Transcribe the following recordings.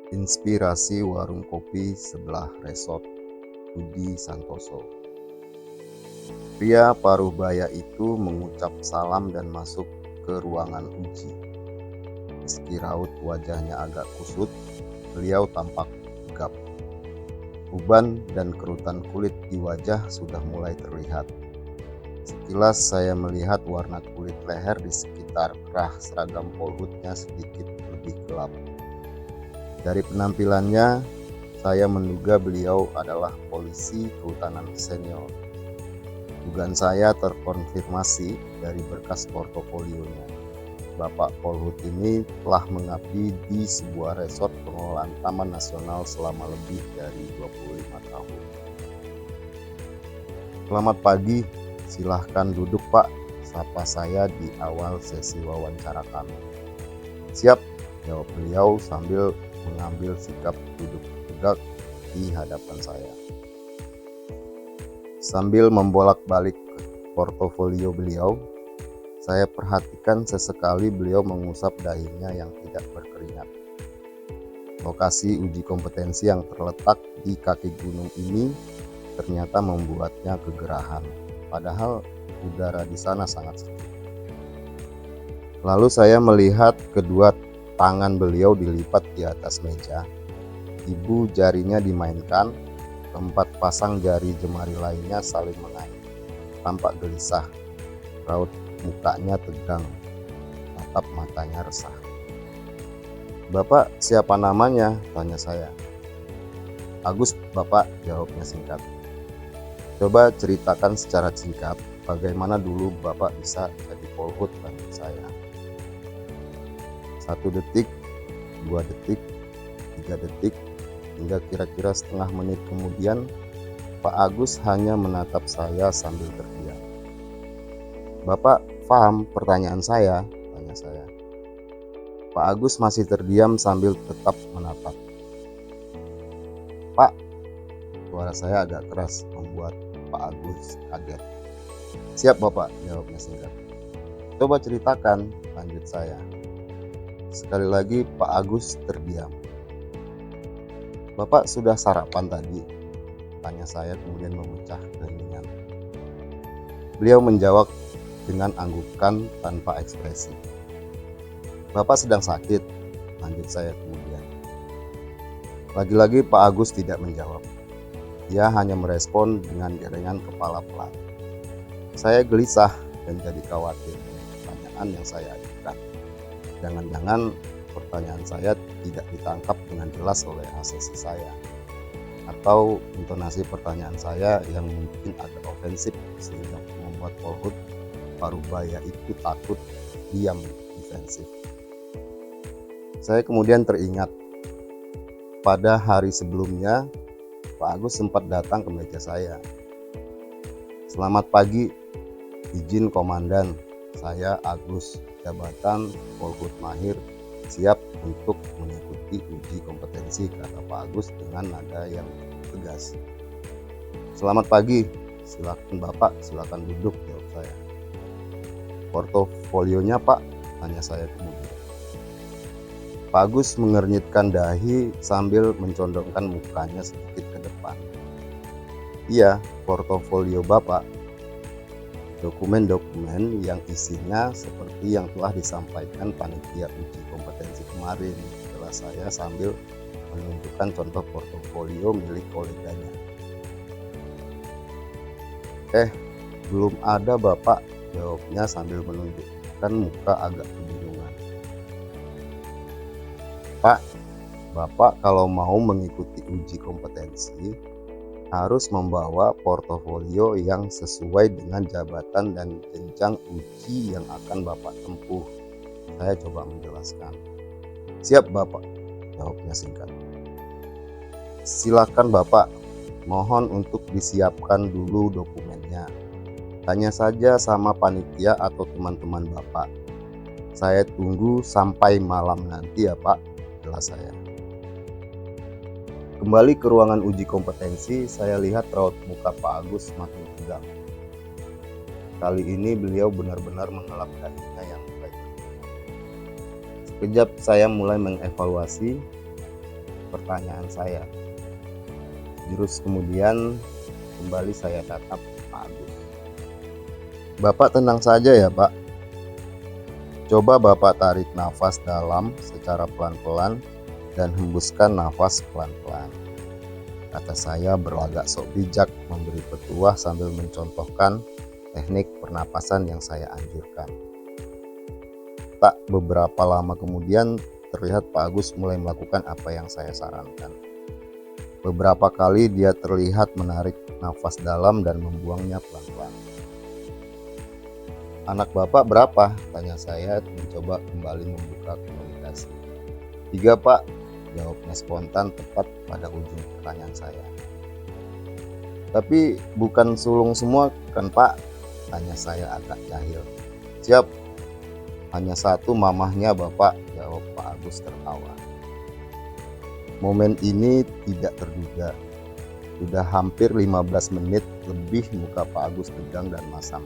Inspirasi warung kopi sebelah resort Budi Santoso. Pria Parubaya itu mengucap salam dan masuk ke ruangan uji. Meski raut wajahnya agak kusut, beliau tampak tegap. Uban dan kerutan kulit di wajah sudah mulai terlihat. Sekilas saya melihat warna kulit leher di sekitar kerah seragam polhutnya sedikit lebih gelap. Dari penampilannya, saya menduga beliau adalah polisi kehutanan senior. Dugaan saya terkonfirmasi dari berkas portofolionya. Bapak Polhut ini telah mengabdi di sebuah resort pengelolaan Taman Nasional selama lebih dari 25 tahun. Selamat pagi, silahkan duduk Pak, sapa saya di awal sesi wawancara kami. Siap, jawab beliau sambil mengambil sikap duduk tegak di hadapan saya. Sambil membolak-balik portofolio beliau, saya perhatikan sesekali beliau mengusap dahinya yang tidak berkeringat. Lokasi uji kompetensi yang terletak di kaki gunung ini ternyata membuatnya kegerahan, padahal udara di sana sangat sejuk. Lalu saya melihat kedua tangan beliau dilipat di atas meja, ibu jarinya dimainkan, keempat pasang jari jemari lainnya saling mengait. Tampak gelisah, raut mukanya tegang, tatap matanya resah. Bapak siapa namanya? Tanya saya. Agus Bapak, jawabnya singkat. Coba ceritakan secara singkat bagaimana dulu Bapak bisa jadi polhut, tanya saya. 1 detik, 2 detik, 3 detik, hingga kira-kira setengah menit kemudian Pak Agus hanya menatap saya sambil terdiam. Bapak paham pertanyaan saya? Tanya saya. Pak Agus masih terdiam sambil tetap menatap. Pak, suara saya agak keras membuat Pak Agus kaget. Siap Bapak, jawabnya singkat. Coba ceritakan, lanjut saya. Sekali lagi Pak Agus terdiam. Bapak sudah sarapan tadi? Tanya saya kemudian memecah keheningan. Beliau menjawab dengan anggukan tanpa ekspresi. Bapak sedang sakit, lanjut saya kemudian. Lagi-lagi Pak Agus tidak menjawab. Dia hanya merespon dengan gerengan kepala pelan. Saya gelisah dan jadi khawatir dengan pertanyaan yang saya ajukan. Jangan-jangan pertanyaan saya tidak ditangkap dengan jelas oleh asesi saya, atau intonasi pertanyaan saya yang mungkin agak ofensif sehingga membuat Polhut Parubaya itu takut, diam, defensif. Saya kemudian teringat pada hari sebelumnya Pak Agus sempat datang ke meja saya. Selamat pagi, izin komandan, saya Agus, jabatan Polhut Mahir, siap untuk mengikuti uji kompetensi, kata Pak Agus dengan nada yang tegas. Selamat pagi, silakan Bapak, silakan duduk, jawab saya. Portofolionya Pak, tanya saya kemudian. Pak Agus mengernyitkan dahi sambil mencondongkan mukanya sedikit ke depan. Iya, portofolio Bapak. Dokumen-dokumen yang isinya seperti yang telah disampaikan panitia uji kompetensi kemarin, setelah saya sambil menunjukkan contoh portofolio milik koleganya. Belum ada Bapak, jawabnya sambil menunjukkan muka agak kebingungan. Pak, Bapak kalau mau mengikuti uji kompetensi harus membawa portofolio yang sesuai dengan jabatan dan jenjang uji yang akan Bapak tempuh. Saya coba menjelaskan. Siap Bapak, jawabnya singkat. Silakan Bapak, mohon untuk disiapkan dulu dokumennya. Tanya saja sama panitia atau teman-teman Bapak. Saya tunggu sampai malam nanti ya Pak, jelas saya. Kembali ke ruangan uji kompetensi, saya lihat raut muka Pak Agus semakin tegang. Kali ini beliau benar-benar mengelap dahinya yang mulai berminyak. Sekejap saya mulai mengevaluasi pertanyaan saya. Terus kemudian kembali saya tatap Pak Agus. Bapak tenang saja ya Pak. Coba Bapak tarik nafas dalam secara pelan-pelan dan hembuskan nafas pelan-pelan. Kata saya berlagak sok bijak memberi petuah sambil mencontohkan teknik pernapasan yang saya anjurkan. Tak beberapa lama kemudian terlihat Pak Agus mulai melakukan apa yang saya sarankan. Beberapa kali dia terlihat menarik nafas dalam dan membuangnya pelan-pelan. Anak Bapak berapa? Tanya saya mencoba kembali membuka komunikasi. 3 Pak, jawabnya spontan tepat pada ujung pertanyaan saya. Tapi bukan sulung semua kan Pak? Tanya saya agak jahil. Siap, hanya 1 mamahnya Bapak, jawab Pak Agus tertawa. Momen ini tidak terduga. Sudah hampir 15 menit lebih muka Pak Agus tegang dan masam.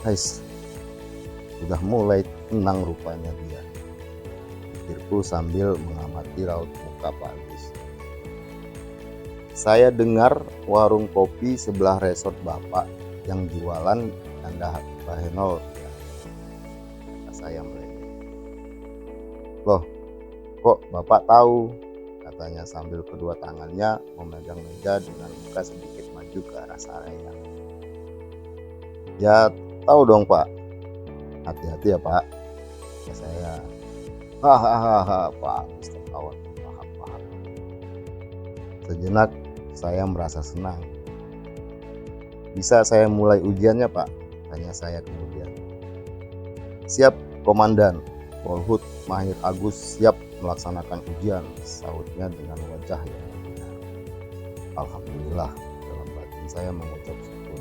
Guys, sudah mulai tenang rupanya dia, pikirku sambil mengamati raut muka Pak Agus. Saya dengar warung kopi sebelah resort Bapak yang jualan tanda Bahenol. Saya meledek. Loh, kok Bapak tahu? Katanya sambil kedua tangannya memegang meja dengan muka sedikit maju ke arah saya. Ya tahu dong Pak. Hati-hati ya Pak, kata saya. Hahaha, Pak Agus tertawa terbahak-bahak. Sejenak saya merasa senang. Bisa saya mulai ujiannya Pak? Tanya saya kemudian. Siap Komandan, Polhut Mahir Agus siap melaksanakan ujian, sahutnya dengan wajah yang benar. Alhamdulillah, dalam batin saya mengucap syukur.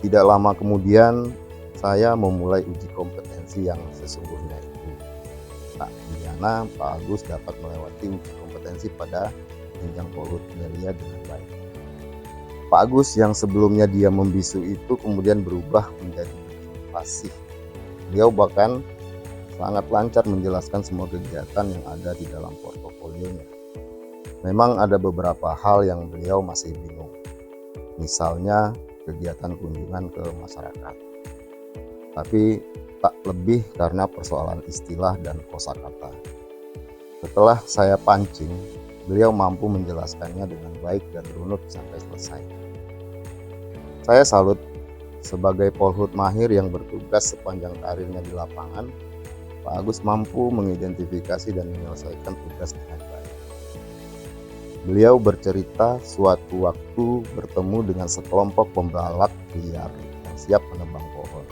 Tidak lama kemudian saya memulai uji kompetensi yang sesungguhnya itu. Tak dimana Pak Agus dapat melewati uji kompetensi pada jenjang Polhut Melia dengan baik. Pak Agus yang sebelumnya dia membisu itu kemudian berubah menjadi fasih. Beliau bahkan sangat lancar menjelaskan semua kegiatan yang ada di dalam portofolionya. Memang ada beberapa hal yang beliau masih bingung. Misalnya kegiatan kunjungan ke masyarakat. Tapi tak lebih karena persoalan istilah dan kosakata. Setelah saya pancing, beliau mampu menjelaskannya dengan baik dan runut sampai selesai. Saya salut sebagai Polhut mahir yang bertugas sepanjang karirnya di lapangan. Pak Agus mampu mengidentifikasi dan menyelesaikan tugas dengan baik. Beliau bercerita suatu waktu bertemu dengan sekelompok pembalap liar yang siap menebang pohon.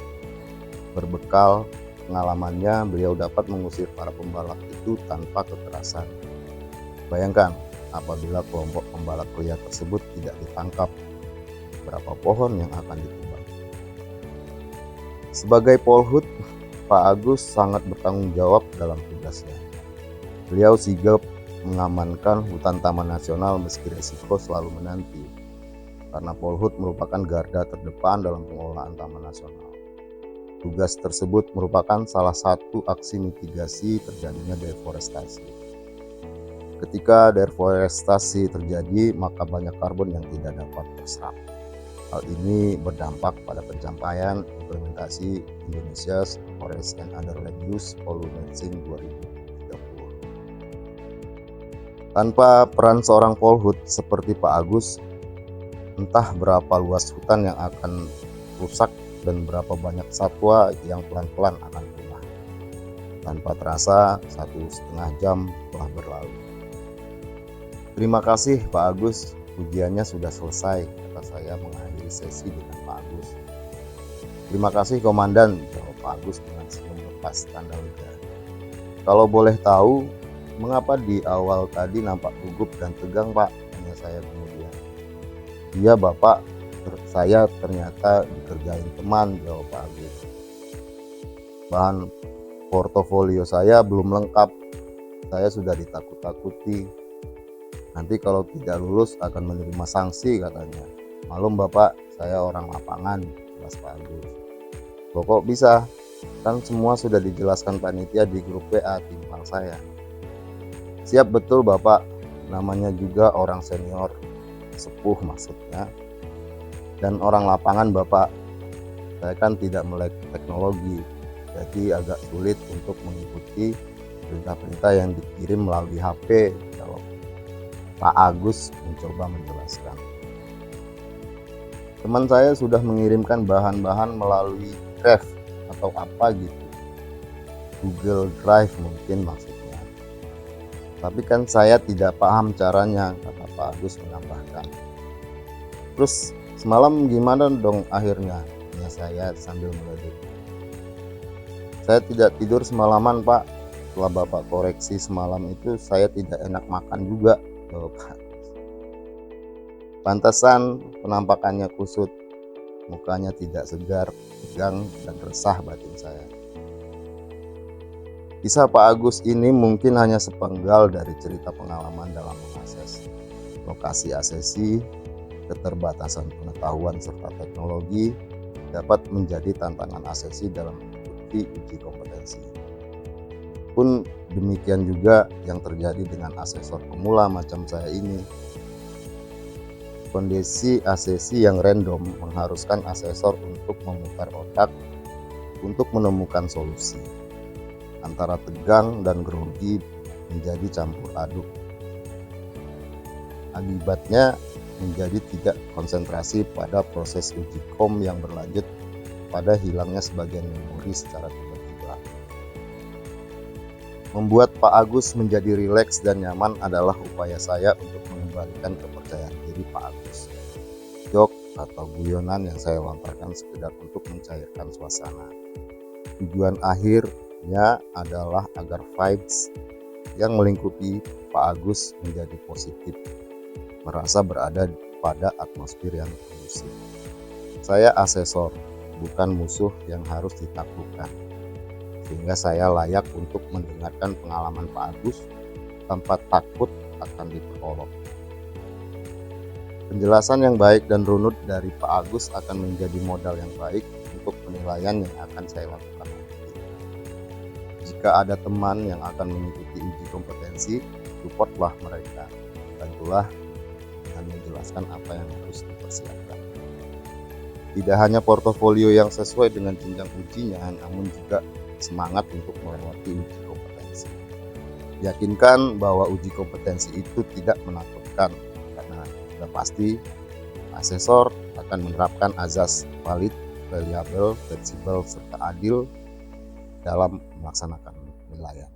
Berbekal pengalamannya, beliau dapat mengusir para pembalap itu tanpa kekerasan. Bayangkan, apabila kelompok pembalap liar tersebut tidak ditangkap, berapa pohon yang akan ditebang. Sebagai Polhut, Pak Agus sangat bertanggung jawab dalam tugasnya. Beliau sigap mengamankan hutan taman nasional meski resiko selalu menanti, karena Polhut merupakan garda terdepan dalam pengelolaan taman nasional. Tugas tersebut merupakan salah satu aksi mitigasi terjadinya deforestasi. Ketika deforestasi terjadi, maka banyak karbon yang tidak dapat terserap. Hal ini berdampak pada pencapaian implementasi Indonesia's Forest and Other Land Use Policing 2030. Tanpa peran seorang Polhut seperti Pak Agus, entah berapa luas hutan yang akan rusak dan berapa banyak satwa yang pelan-pelan akan punah. Tanpa terasa 1,5 jam telah berlalu. Terima kasih Pak Agus, ujiannya sudah selesai, kata saya mengakhiri sesi dengan Pak Agus. Terima kasih Komandan, jawab Pak Agus dengan senyum lepas tanda lega. Kalau boleh tahu, mengapa di awal tadi nampak gugup dan tegang Pak? Tanya saya kemudian. Iya Bapak, saya ternyata dikerjain teman, jawab Pak Agus. Bahan portofolio saya belum lengkap, saya sudah ditakut-takuti. Nanti kalau tidak lulus akan menerima sanksi katanya. Malum Bapak, saya orang lapangan, jelas Pak Agus. Kok bisa? Kan semua sudah dijelaskan panitia di grup WA timpal saya. Siap betul Bapak, namanya juga orang senior, sepuh maksudnya, dan orang lapangan Bapak. Saya kan tidak melek teknologi, jadi agak sulit untuk mengikuti perintah-perintah yang dikirim melalui HP kalau Pak Agus mencoba menjelaskan. Teman saya sudah mengirimkan bahan-bahan melalui Drive atau apa gitu, Google Drive mungkin maksudnya. Tapi kan saya tidak paham caranya, kata Pak Agus menambahkan. Terus semalam gimana dong akhirnya? Tanya saya sambil meledek. Saya tidak tidur semalaman Pak. Setelah Bapak koreksi semalam itu saya tidak enak makan juga, jawab Pak. Pantesan penampakannya kusut, mukanya tidak segar, tegang dan resah batin saya. Kisah Pak Agus ini mungkin hanya sepenggal dari cerita pengalaman dalam mengakses lokasi asesi. Keterbatasan pengetahuan serta teknologi dapat menjadi tantangan asesi dalam mengikuti uji kompetensi. Pun demikian juga yang terjadi dengan asesor pemula macam saya ini. Kondisi asesi yang random mengharuskan asesor untuk memutar otak untuk menemukan solusi. Antara tegang dan grogi menjadi campur aduk. Akibatnya menjadi tidak konsentrasi pada proses uji kom yang berlanjut pada hilangnya sebagian memori secara tiba-tiba. Membuat Pak Agus menjadi rileks dan nyaman adalah upaya saya untuk mengembalikan kepercayaan diri Pak Agus. Jok atau guyonan yang saya lontarkan sekedar untuk mencairkan suasana. Tujuan akhirnya adalah agar vibes yang melingkupi Pak Agus menjadi positif, merasa berada pada atmosfer yang kondusif. Saya asesor, bukan musuh yang harus ditaklukkan, sehingga saya layak untuk mendengarkan pengalaman Pak Agus tanpa takut akan diperolok. Penjelasan yang baik dan runut dari Pak Agus akan menjadi modal yang baik untuk penilaian yang akan saya lakukan. Jika ada teman yang akan mengikuti uji kompetensi, supportlah mereka, bantulah dengan menjelaskan apa yang harus dipersiapkan. Tidak hanya portofolio yang sesuai dengan jenjang ujinya, namun juga semangat untuk melewati uji kompetensi. Yakinkan bahwa uji kompetensi itu tidak menakutkan, karena sudah pasti asesor akan menerapkan azas valid, reliable, fleksibel, serta adil dalam melaksanakan penilaian.